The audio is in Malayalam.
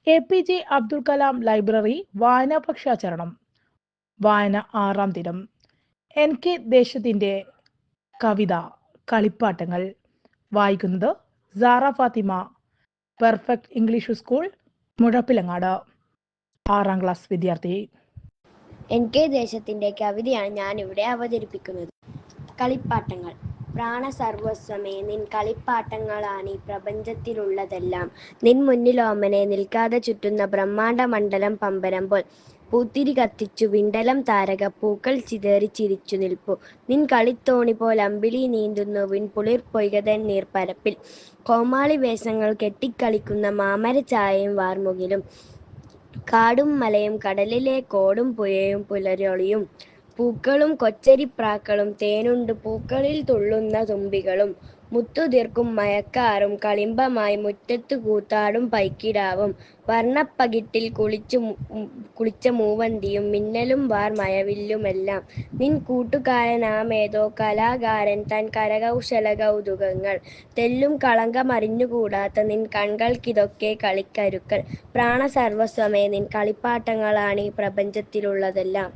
APJ അബ്ദുൽ കലാം ലൈബ്രറി വായനാ പക്ഷാചരണം. വായന 6-ാം ദിനം. NK ദേശത്തിന്റെ കവിത കളിപ്പാട്ടങ്ങൾ. വായിക്കുന്നത് Sara Fathima, perfect English school, Muzhappilangad. 6-ാം ക്ലാസ് വിദ്യാർത്ഥി. NK ദേശത്തിന്റെ കവിതയാണ് ഞാനിവിടെ അവതരിപ്പിക്കുന്നത്. കളിപ്പാട്ടങ്ങൾ. പ്രാണസർവസ്വമേ നിൻ കളിപ്പാട്ടങ്ങളാണീ പ്രപഞ്ചത്തിലുള്ളതെല്ലാം. നിൻ മുന്നിലോമനെ നിൽക്കാതെ ചുറ്റുന്ന ബ്രഹ്മാണ്ട മണ്ഡലം പമ്പരം പോൽ. പൂത്തിരി കത്തിച്ചു വിണ്ടലം താരക പൂക്കൾ ചിതറി ചിരിച്ചു നിൽപ്പു. നിൻ കളിത്തോണി പോൽ അമ്പിളി നീന്തുന്നു വിൺപുളിർ പൊയ്കതൻ നീർപ്പരപ്പിൽ. കോമാളി വേഷങ്ങൾ കെട്ടിക്കളിക്കുന്ന മാമരച്ചായയും വാർമുകിലും. കാടും മലയും കടലിലെ കോടും പുഴയും പുലരൊളിയും. പൂക്കളും കൊച്ചരിപ്രാക്കളും തേനുണ്ട് പൂക്കളിൽ തുള്ളുന്ന തുമ്പികളും. മുത്തുതീർക്കും മയക്കാറും കളിമ്പമായി മുറ്റത്തു കൂത്താടും പൈക്കിടാവും. വർണ്ണപ്പകിട്ടിൽ കുളിച്ച മൂവന്തിയും മിന്നലും വാർ മഴവില്ലുമെല്ലാം. നിൻ കൂട്ടുകാരനാമേതോ കലാകാരൻ തൻ കരകൗശല കൗതുകങ്ങൾ. തെല്ലും കളങ്കമറിഞ്ഞുകൂടാത്ത നിൻ കൺകൾക്കിതൊക്കെ കളിക്കരുക്കൾ. പ്രാണസർവസ്വമേ നിൻ കളിപ്പാട്ടങ്ങളാണീ പ്രപഞ്ചത്തിലുള്ളതെല്ലാം.